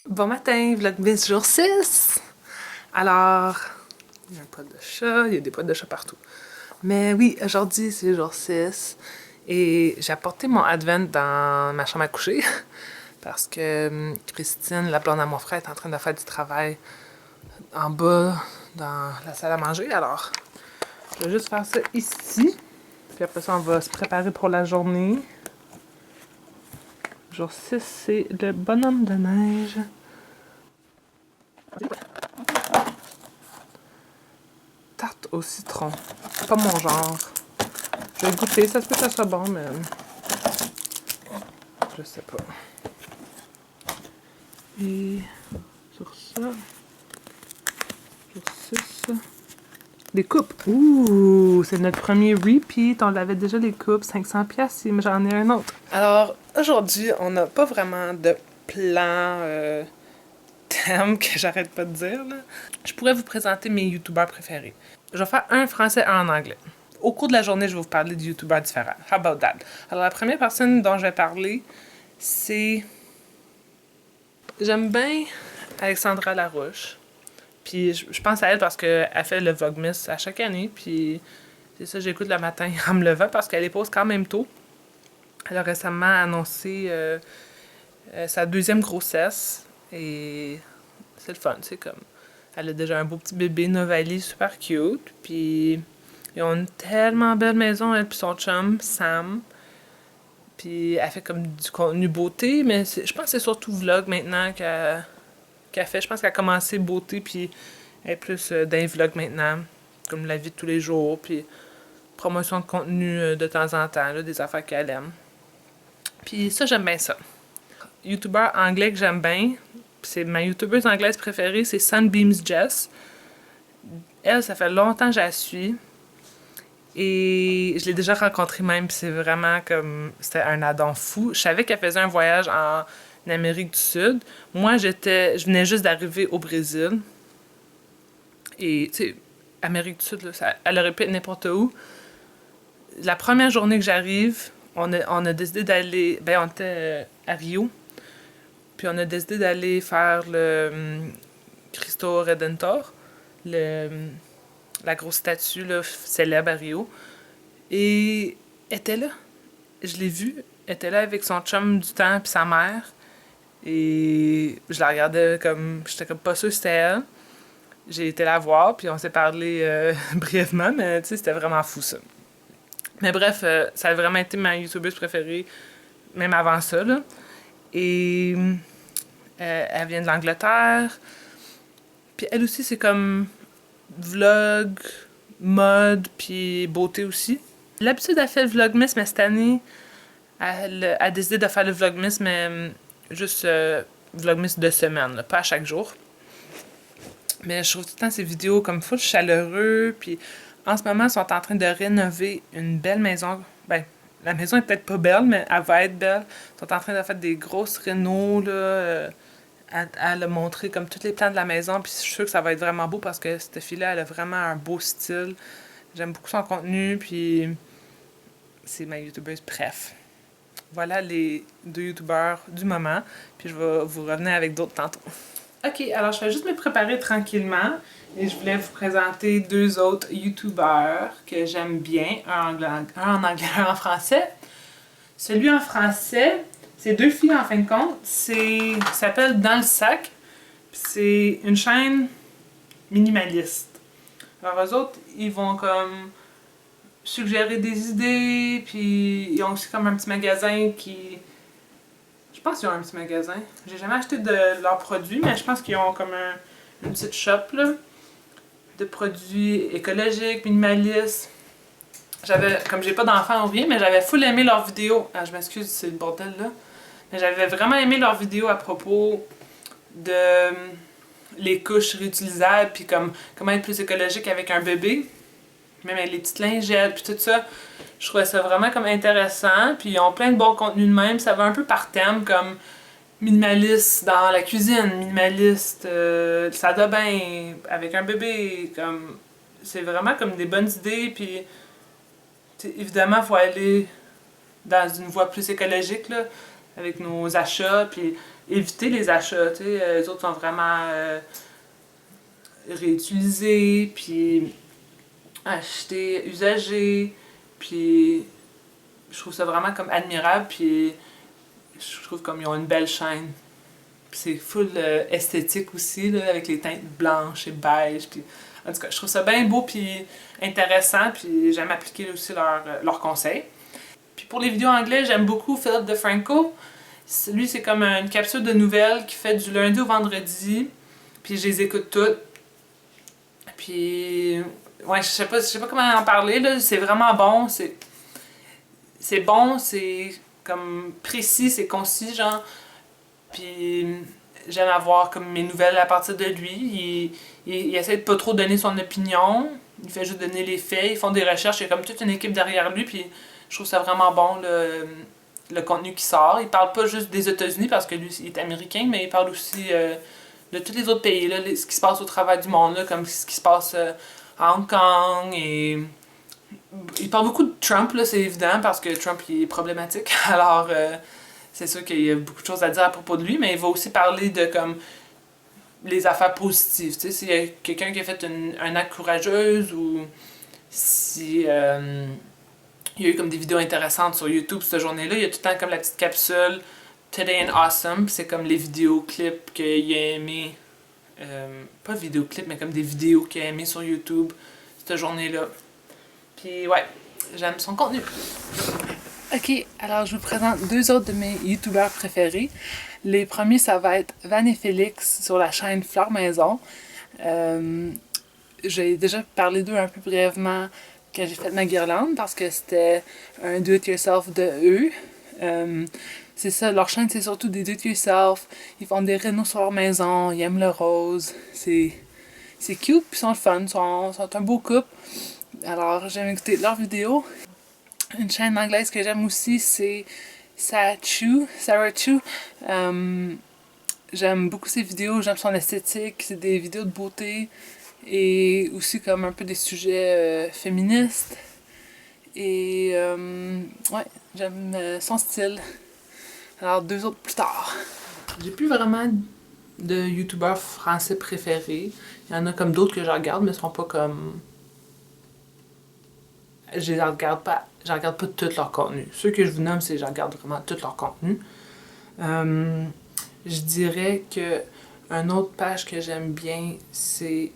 Bon matin, Vlogmas jour 6! Alors, il y a un poil de chat, il y a des poils de chat partout. Mais oui, aujourd'hui c'est jour 6 et j'ai apporté mon Advent dans ma chambre à coucher parce que Christine, la blonde à mon frère, est en train de faire du travail en bas dans la salle à manger. Alors, je vais juste faire ça ici. Puis après ça, on va se préparer pour la journée. Jour 6, c'est le bonhomme de neige. Tarte au citron. Pas mon genre. Je vais goûter, ça se peut que ça soit bon, mais je sais pas. Et sur ça, sur 6, des coupes. Ouh, c'est notre premier repeat. On l'avait déjà les coupes, 500$, mais j'en ai un autre. Alors, aujourd'hui, on n'a pas vraiment de plan thème que j'arrête pas de dire, là. Je pourrais vous présenter mes youtubeurs préférés. Je vais faire un français, un en anglais. Au cours de la journée, je vais vous parler de youtubeurs différents. How about that? Alors, la première personne dont je vais parler, c'est... J'aime bien Alexandra Larouche. Puis je pense à elle parce qu'elle fait le Vlogmas à chaque année. Puis c'est ça, j'écoute le matin en me levant parce qu'elle les pose quand même tôt. Elle a récemment annoncé sa deuxième grossesse. Et c'est le fun, c'est comme... Elle a déjà un beau petit bébé Novali, super cute. Puis ils ont une tellement belle maison, elle puis son chum, Sam. Puis elle fait comme du contenu beauté, mais je pense que c'est surtout vlog maintenant qu'elle fait. Je pense qu'elle a commencé beauté, puis elle est plus dans les vlogs maintenant, comme la vie de tous les jours, puis promotion de contenu de temps en temps, là, des affaires qu'elle aime. Puis ça, j'aime bien ça. YouTuber anglais que j'aime bien, c'est ma youtubeuse anglaise préférée, c'est Sunbeams Jess. Elle, ça fait longtemps que je la suis. Et je l'ai déjà rencontrée même, puis c'est vraiment comme... C'était un addon fou. Je savais qu'elle faisait un voyage en Amérique du Sud. Moi, je venais juste d'arriver au Brésil. Et, tu sais, Amérique du Sud, là, elle aurait pu être n'importe où. La première journée que j'arrive, on a décidé d'aller... Ben, on était à Rio. Puis on a décidé d'aller faire le Cristo Redentor, la grosse statue là, célèbre à Rio. Et elle était là. Je l'ai vue. Elle était là avec son chum du temps puis sa mère. Et je la regardais comme... J'étais comme pas sûre que c'était elle. J'ai été la voir, puis on s'est parlé brièvement, mais tu sais, c'était vraiment fou, ça. Mais bref, ça a vraiment été ma youtubeuse préférée, même avant ça, là. Et elle vient de l'Angleterre. Puis elle aussi, c'est comme vlog, mode, puis beauté aussi. L'habitude, elle fait le vlogmas, mais cette année, elle a décidé de faire le vlogmas, mais juste vlogmas de semaine, là, pas à chaque jour. Mais je trouve tout le temps ces vidéos comme full chaleureux, puis en ce moment, ils sont en train de rénover une belle maison. Ben, la maison est peut-être pas belle, mais elle va être belle. Ils sont en train de faire des grosses rénaux, là. Elle a montré comme tous les plans de la maison, puis je suis sûre que ça va être vraiment beau parce que cette fille-là, elle a vraiment un beau style. J'aime beaucoup son contenu, puis c'est ma youtubeuse bref. Voilà les deux youtubeurs du moment, puis je vais vous revenir avec d'autres tantôt. Ok, alors je vais juste me préparer tranquillement et je voulais vous présenter deux autres youtubeurs que j'aime bien, un en anglais, un en français. Celui en français, c'est deux filles en fin de compte, ça s'appelle Dans le sac, c'est une chaîne minimaliste. Alors eux autres, ils vont comme suggérer des idées, puis ils ont aussi comme un petit magasin qui... Je pense qu'ils ont un petit magasin. J'ai jamais acheté de leurs produits, mais je pense qu'ils ont comme une petite shop là, de produits écologiques, minimalistes. Comme j'ai pas d'enfants ou rien, mais j'avais full aimé leurs vidéos. Ah, je m'excuse, c'est le bordel là. Mais j'avais vraiment aimé leurs vidéos à propos de les couches réutilisables, puis comme comment être plus écologique avec un bébé. Même avec les petites lingettes, puis tout ça. Je trouvais ça vraiment comme intéressant. Puis ils ont plein de bons contenus de même. Ça va un peu par thème, comme minimaliste dans la cuisine, minimaliste ça doit bien avec un bébé. Comme c'est vraiment comme des bonnes idées. Puis évidemment, il faut aller dans une voie plus écologique là, avec nos achats. Puis éviter les achats, tu sais. Les autres sont vraiment réutilisés, puis acheter usagé, puis je trouve ça vraiment comme admirable, puis je trouve comme ils ont une belle chaîne. Puis c'est full esthétique aussi, là, avec les teintes blanches et beige, puis en tout cas, je trouve ça bien beau, puis intéressant, puis j'aime appliquer aussi leurs conseils. Puis pour les vidéos anglais, j'aime beaucoup Philip DeFranco. Lui, c'est comme une capsule de nouvelles qui fait du lundi au vendredi, puis je les écoute toutes. Puis, ouais, je sais pas comment en parler, là. C'est vraiment bon. C'est bon, c'est comme précis, c'est concis, genre. Puis, j'aime avoir comme mes nouvelles à partir de lui. Il essaie de pas trop donner son opinion. Il fait juste donner les faits. Ils font des recherches. Il y a comme toute une équipe derrière lui. Puis, je trouve ça vraiment bon, le contenu qui sort. Il parle pas juste des États-Unis parce que lui, il est américain, mais il parle aussi de tous les autres pays, là, ce qui se passe au travers du monde, là, comme ce qui se passe à Hong Kong. Et il parle beaucoup de Trump, là, c'est évident, parce que Trump il est problématique. Alors, c'est sûr qu'il y a beaucoup de choses à dire à propos de lui, mais il va aussi parler de comme les affaires positives. Tu sais, s'il y a quelqu'un qui a fait un acte courageux ou si il y a eu comme des vidéos intéressantes sur YouTube cette journée-là, il y a tout le temps comme la petite capsule Today in Awesome, c'est comme les vidéoclips qu'il a aimé. Pas vidéoclips, mais comme des vidéos qu'il a aimé sur YouTube cette journée-là. Puis ouais, j'aime son contenu. Ok, alors je vous présente deux autres de mes youtubeurs préférés. Les premiers, ça va être Van et Félix sur la chaîne Fleur Maison. J'ai déjà parlé d'eux un peu brièvement quand j'ai fait ma guirlande parce que c'était un do-it-yourself de eux. C'est ça, leur chaîne c'est surtout des do-it-yourself. Ils font des rénaux sur leur maison, ils aiment le rose. C'est cute, puis ils sont le fun, ils sont un beau couple. Alors j'aime écouter leurs vidéos. Une chaîne anglaise que j'aime aussi, c'est Sarah Chu. J'aime beaucoup ses vidéos, j'aime son esthétique, c'est des vidéos de beauté et aussi comme un peu des sujets féministes. Et ouais, j'aime son style. Alors deux autres plus tard. J'ai plus vraiment de youtubeurs français préférés. Il y en a comme d'autres que je regarde, mais ils sont pas comme... Je regarde pas tout leur contenu. Ceux que je vous nomme, c'est je regarde vraiment tout leur contenu. Je dirais que une autre page que j'aime bien, c'est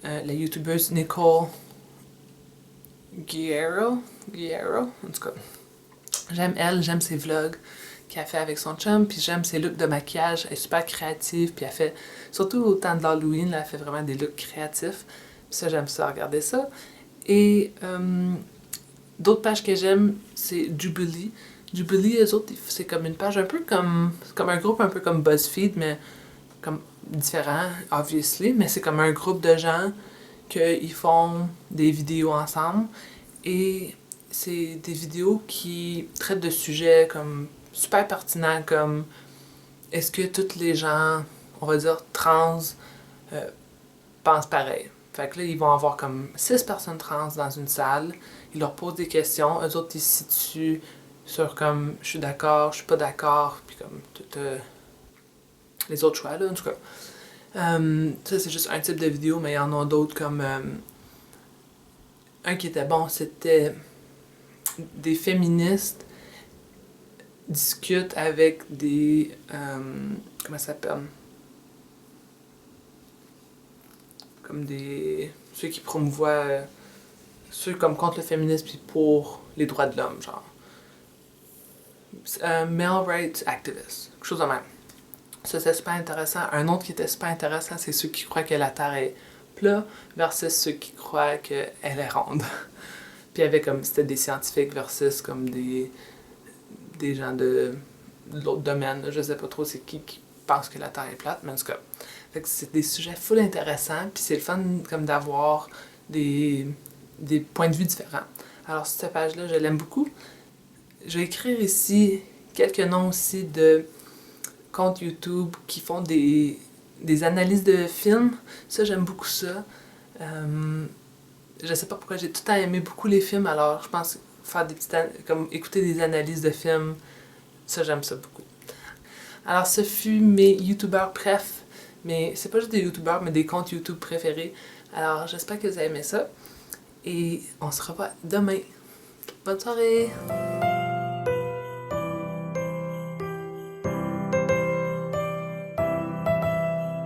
la youtubeuse Nicole Guerrero. En tout cas, j'aime ses vlogs qu'elle fait avec son chum, puis j'aime ses looks de maquillage. Elle est super créative, puis elle fait, surtout au temps de l'Halloween, elle fait vraiment des looks créatifs. Puis ça, j'aime ça, regarder ça. Et d'autres pages que j'aime, c'est Jubilee. Jubilee, eux autres, c'est comme une page un peu comme un groupe un peu comme BuzzFeed, mais comme différent, obviously, mais c'est comme un groupe de gens qui font des vidéos ensemble et c'est des vidéos qui traitent de sujets comme super pertinents comme est-ce que toutes les gens, on va dire trans, pensent pareil. Fait que là, ils vont avoir comme 6 personnes trans dans une salle, ils leur posent des questions, eux autres ils se situent sur comme je suis d'accord, je suis pas d'accord, puis comme tout les autres choix là en tout cas. Ça c'est juste un type de vidéo, mais il y en a d'autres comme un qui était bon, c'était des féministes discutent avec des comment ça s'appelle, comme des ceux qui promouvoient ceux comme contre le féminisme puis pour les droits de l'homme, genre male rights activists, quelque chose de même. Ça c'est super intéressant. Un autre qui était super intéressant, c'est ceux qui croient que la Terre est plate versus ceux qui croient qu'elle est ronde. Puis il y avait comme, c'était des scientifiques versus comme des gens de l'autre domaine. Je sais pas trop c'est qui pense que la Terre est plate, mais en tout cas. Fait que c'est des sujets full intéressants, puis c'est le fun comme d'avoir des points de vue différents. Alors cette page-là, je l'aime beaucoup. Je vais écrire ici quelques noms aussi de comptes YouTube qui font des analyses de films. Ça, j'aime beaucoup ça. Je sais pas pourquoi j'ai tout le temps aimé beaucoup les films, alors je pense faire des petites comme écouter des analyses de films, ça j'aime ça beaucoup. Alors, ce fut mes youtubeurs préf. Mais c'est pas juste des youtubeurs, mais des comptes YouTube préférés. Alors, j'espère que vous avez aimé ça. Et on se revoit demain. Bonne soirée!